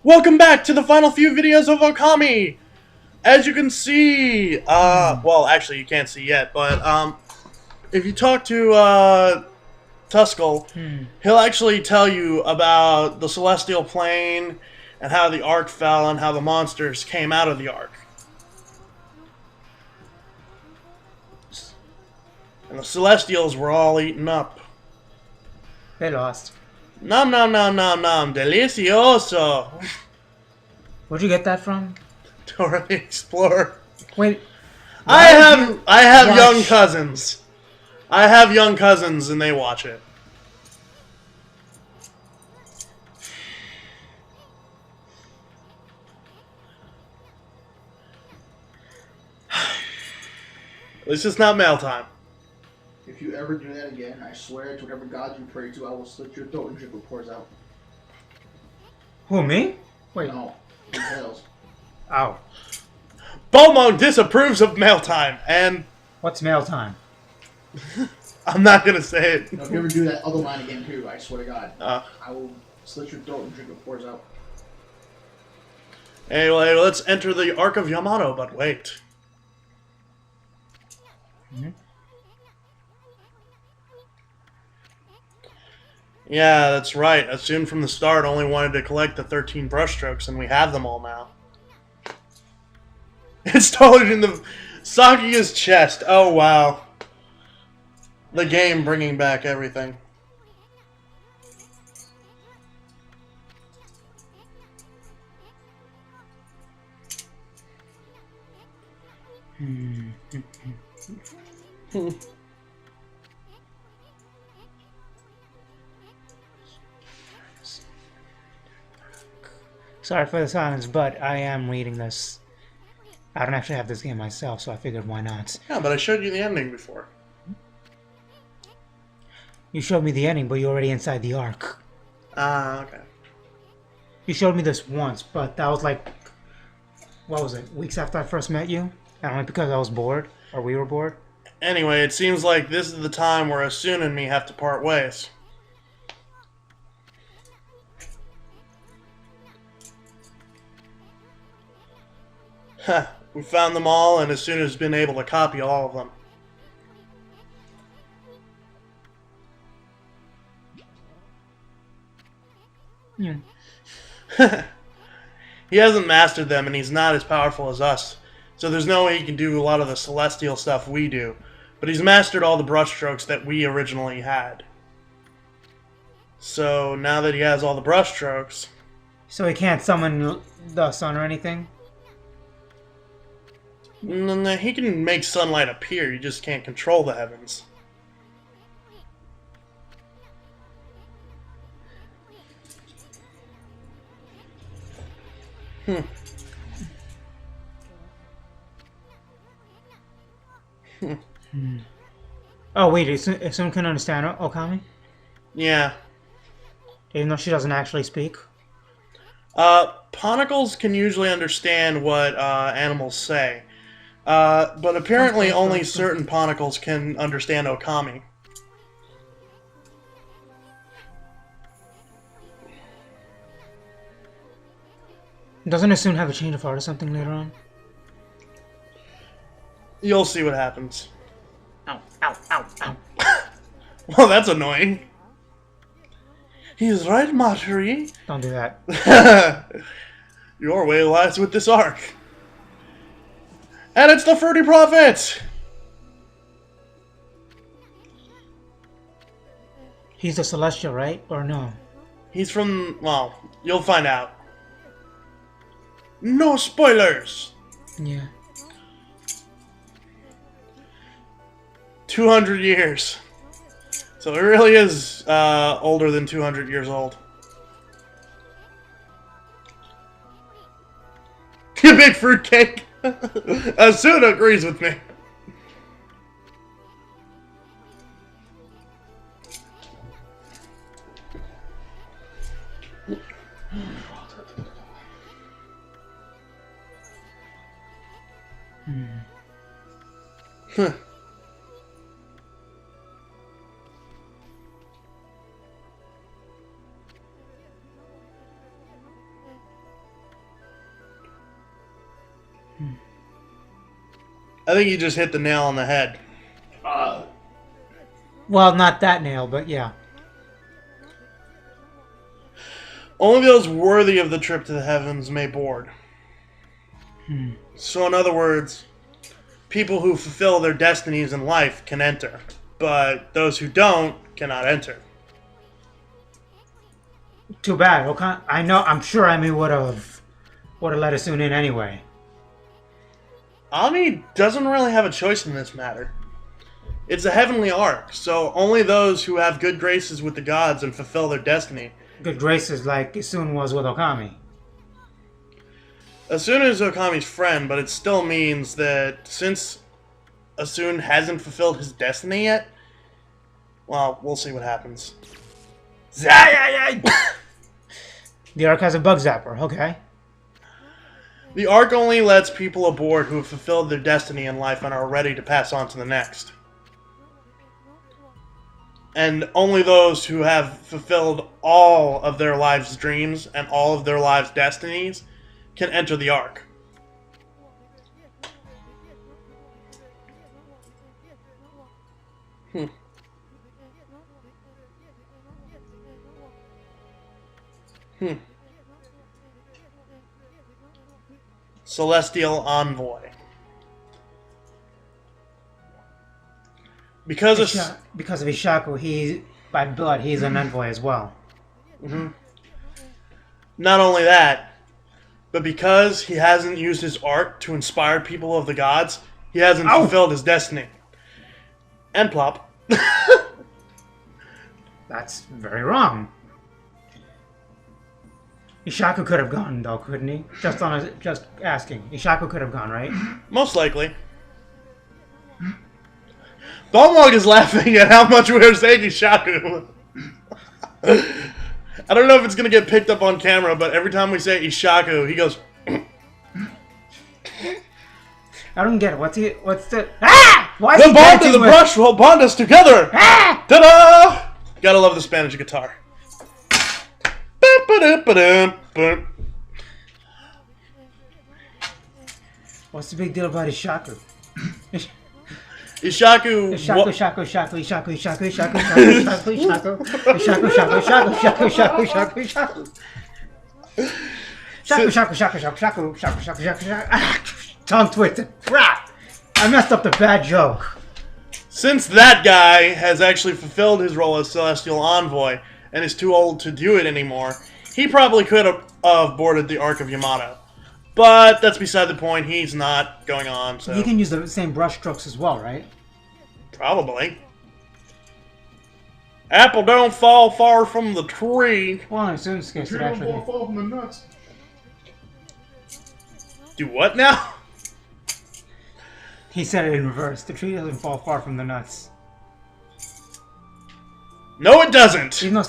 Welcome back to the final few videos of Okami! As you can see, well, actually you can't see yet, but, if you talk to, Tuskull, he'll actually tell you about the Celestial Plane, and how the Ark fell, and how the monsters came out of the Ark. And the Celestials were all eaten up. They lost. Nom nom nom nom nom, delicioso! Where'd you get that from? Dora the Explorer. Wait. I have watch- young cousins. I have young cousins and they watch it. It's just not mail time. If you ever do that again, I swear to whatever god you pray to, I will slit your throat and drip what pours out. Who, me? Wait. No, details. Oh. Bomo disapproves of mail time, and What's mail time? I'm not gonna say it. Now, if you ever do that other line again too, I swear to God, Uh. I will slit your throat and drink what pours out. Anyway, let's enter the Ark of Yamato, but wait. Yeah, that's right. Assumed from the start only wanted to collect the 13 brushstrokes, and we have them all now. It's taller than the Sakuya's chest. Oh, wow. The game bringing back everything. Sorry for the silence, but I am reading this. I don't actually have this game myself, so I figured why not. Yeah, but I showed you the ending before. You showed me the ending, but you're already inside the arc. Ah, okay. You showed me this once, but that was like, what was it, weeks after I first met you? And only because I was bored, or we were bored? Anyway, it seems like this is the time where Asuna and me have to part ways. Huh. We found them all, and Asuna's been able to copy all of them. Yeah. He hasn't mastered them, and he's not as powerful as us. So there's no way he can do a lot of the celestial stuff we do. But he's mastered all the brushstrokes that we originally had. So now that he has all the brushstrokes... So he can't summon the sun or anything? He can make sunlight appear, you just can't control the heavens. Oh wait, Asuna can understand Okami? Yeah. Even though she doesn't actually speak? Ponticles can usually understand what animals say. But apparently only certain ponticles can understand Okami. Doesn't Asuna have a change of heart or something later on? You'll see what happens. Ow, ow, ow, ow. Well, that's annoying. He's right, Marjorie. Don't do that. Your way lies with this ark. And it's the Fruity Prophet! He's a Celestial, right? Or no? He's from... well, you'll find out. No spoilers! Yeah. 200 years. So it really is older than 200 years old. You big fruitcake! Asuna agrees with me. Huh. I think you just hit the nail on the head. Well, not that nail, but yeah. Only those worthy of the trip to the heavens may board. So in other words, people who fulfill their destinies in life can enter, but those who don't cannot enter. Too bad. I'm sure Amy would have let us soon in anyway. Ami doesn't really have a choice in this matter. It's a heavenly arc, so only those who have good graces with the gods and fulfill their destiny. Good graces like Isun was with Okami. Asuna is Okami's friend, but it still means that since Asuna hasn't fulfilled his destiny yet, well, we'll see what happens. The arc has a bug zapper, okay. The arc only lets people aboard who have fulfilled their destiny in life and are ready to pass on to the next. And only those who have fulfilled all of their lives' dreams and all of their lives' destinies can enter the arc. Celestial Envoy. Because of Ishaku, by blood, he's an envoy as well. Not only that, but because he hasn't used his art to inspire people of the gods, he hasn't fulfilled his destiny. And plop. That's very wrong. Ishaku could have gone, though, couldn't he? Just asking. Ishaku could have gone, right? Most likely. Balmog is laughing at how much we're saying Ishaku. I don't know if it's going to get picked up on camera, but every time we say Ishaku, he goes... I don't get it. What's the... Ah! Why is we'll he bond to dancing the with... brush, we'll bond us together! Ah! Ta-da! Gotta love the Spanish guitar. What's the big deal about Ishaku? Ishaku. Tongue twisted. Crap! I messed up the bad joke. Since that guy has actually fulfilled his role as Celestial Envoy and is too old to do it anymore, he probably could have boarded the Ark of Yamato. But that's beside the point. He's not going on, so... You can use the same brush strokes as well, right? Probably. Apple don't fall far from the tree. Well, in Sun's case, it actually... Don't fall from the nuts. Do what now? He said it in reverse. The tree doesn't fall far from the nuts. No, it doesn't. Even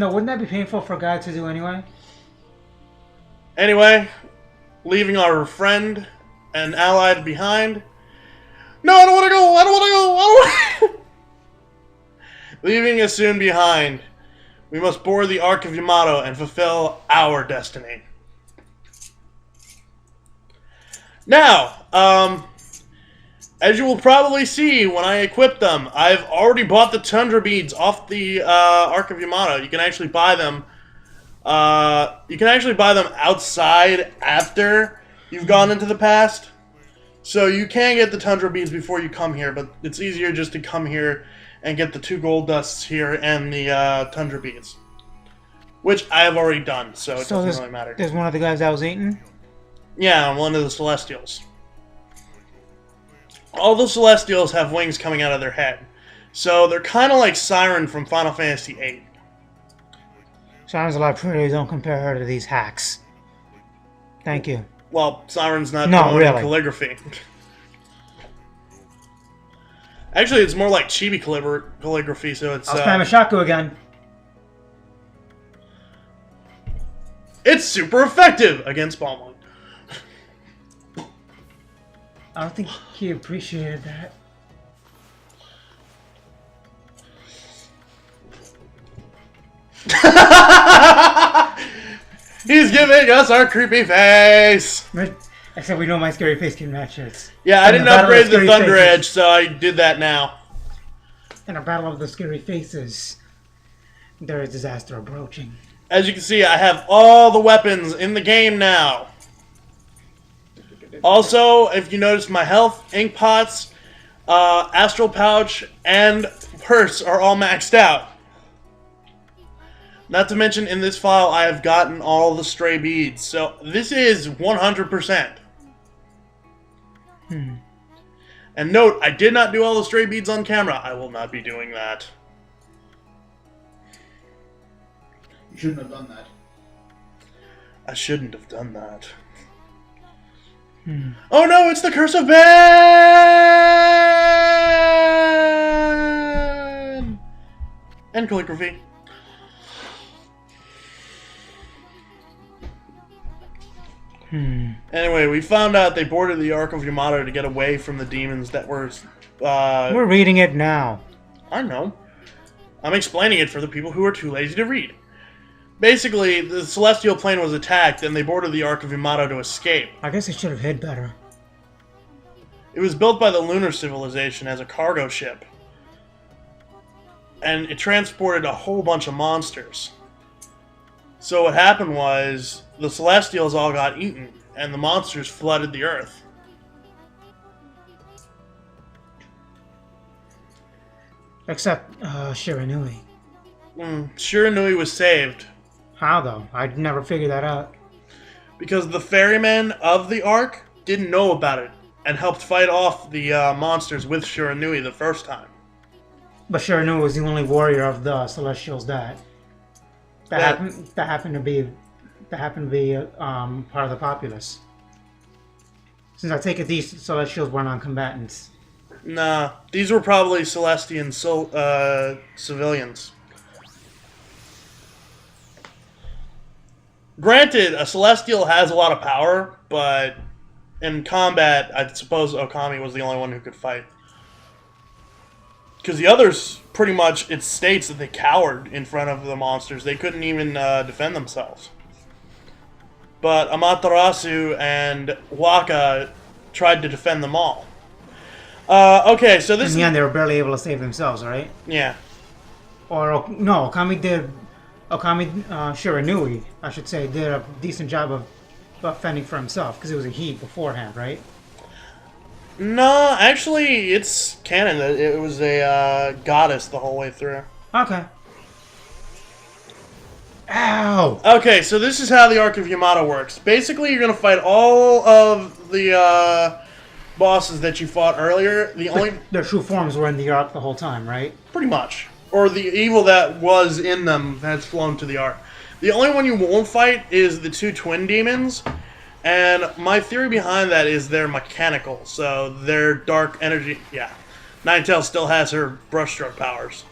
though, wouldn't that be painful for a guy to do anyway? Anyway, leaving our friend and allied behind. No, I don't want to go. I don't want to go. I don't want to. Leaving us soon behind, we must board the Ark of Yamato and fulfill our destiny. Now, as you will probably see when I equip them, I've already bought the Tundra Beads off the Ark of Yamato. You can actually buy them. Outside after you've gone into the past. So you can get the Tundra Beads before you come here, but it's easier just to come here and get the 2 gold dusts here and the Tundra Beads. Which I have already done, so it doesn't really matter. There's one of the guys that was eating? Yeah, one of the Celestials. All the Celestials have wings coming out of their head. So they're kind of like Siren from Final Fantasy VIII. Siren's a lot prettier. Don't compare her to these hacks. Thank you. Well, Siren's not doing calligraphy. Actually, it's more like chibi calligraphy, so it's... I'll spam Ishaku again. It's super effective against Balmog. I don't think he appreciated that. He's giving us our creepy face. Except we know my scary face can match it. Yeah, I In the didn't Battle of upgrade the Scary Thunder Faces. Edge, so I did that now. In a battle of the scary faces, there is disaster approaching. As you can see, I have all the weapons in the game now. Also, if you notice, my health, ink pots, astral pouch, and purse are all maxed out. Not to mention, in this file, I have gotten all the stray beads. So, this is 100%. And note, I did not do all the stray beads on camera. I will not be doing that. You shouldn't have done that. I shouldn't have done that. Oh no, it's the Curse of Ben! And calligraphy. Anyway, we found out they boarded the Ark of Yamato to get away from the demons that were... We're reading it now. I know. I'm explaining it for the people who are too lazy to read. Basically, the Celestial Plane was attacked, and they boarded the Ark of Yamato to escape. I guess I should have hid better. It was built by the Lunar Civilization as a cargo ship. And it transported a whole bunch of monsters. So what happened was, the Celestials all got eaten, and the monsters flooded the Earth. Except, Shiranui. Shiranui was saved. How, though? I'd never figured that out. Because the ferrymen of the Ark didn't know about it, and helped fight off the monsters with Shiranui the first time. But Shiranui was the only warrior of the Celestials that happened to be part of the populace. Since I take it these Celestials were non-combatants. Nah, these were probably Celestian civilians. Granted, a Celestial has a lot of power, but in combat, I suppose Okami was the only one who could fight. Because the others, pretty much, it states that they cowered in front of the monsters. They couldn't even defend themselves. But Amaterasu and Waka tried to defend them all. Okay, so this In the end, they were barely able to save themselves, right? Yeah. Or, no, Shiranui, I should say, did a decent job of fending for himself, because it was a he beforehand, right? No, actually, it's canon that it was a goddess the whole way through. Okay. Ow! Okay, so this is how the Ark of Yamato works. Basically, you're going to fight all of the bosses that you fought earlier. The only... Their true forms were in the Ark the whole time, right? Pretty much. Or the evil that was in them has flown to the Ark. The only one you won't fight is the two twin demons. And my theory behind that is they're mechanical. So their dark energy... Yeah. Ninetales still has her brushstroke powers.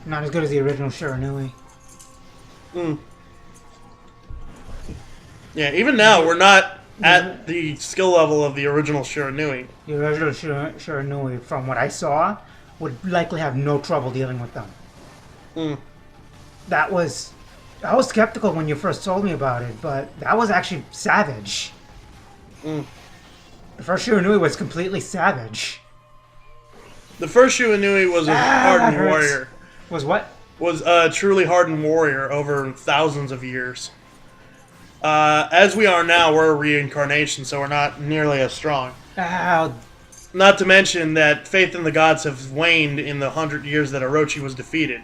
Not as good as the original Shiranui. Yeah, even now, we're not at the skill level of the original Shiranui. The original Shiranui, from what I saw, would likely have no trouble dealing with them. I was skeptical when you first told me about it, but that was actually savage. The first Shiranui was completely savage. The first Shiranui was a hardened that hurts. warrior. Was what? Was a truly hardened warrior over thousands of years. As we are now, we're a reincarnation, so we're not nearly as strong. Ow. Not to mention that faith in the gods have waned in the 100 years that Orochi was defeated.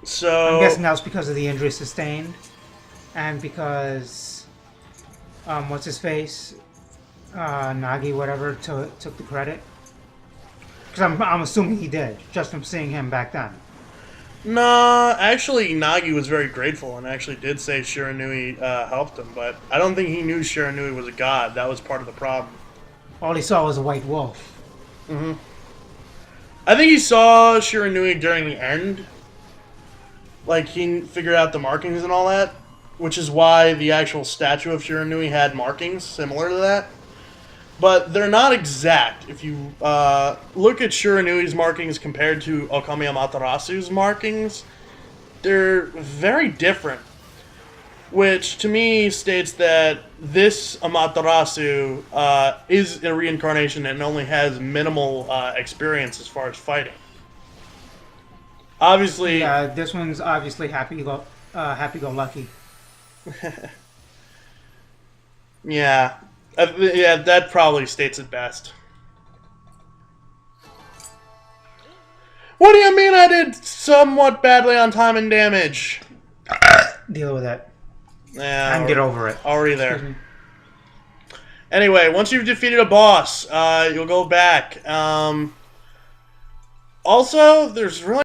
So... I'm guessing that was because of the injury sustained, and because, what's his face? Nagi, whatever, took the credit. Because I'm assuming he did, just from seeing him back then. Nah, actually, Nagi was very grateful and actually did say Shiranui helped him, but I don't think he knew Shiranui was a god. That was part of the problem. All he saw was a white wolf. I think he saw Shiranui during the end. Like, he figured out the markings and all that, which is why the actual statue of Shiranui had markings similar to that. but they're not exact. If you look at Shiranui's markings compared to Okami Amaterasu's markings, they're very different. Which, to me, states that this Amaterasu is a reincarnation and only has minimal experience as far as fighting. Obviously... Yeah, this one's obviously happy-go-lucky. Yeah. Yeah, that probably states it best. What do you mean I did somewhat badly on time and damage? Deal with that. Yeah, And get over it. Already there. Anyway, once you've defeated a boss, you'll go back. Also, there's really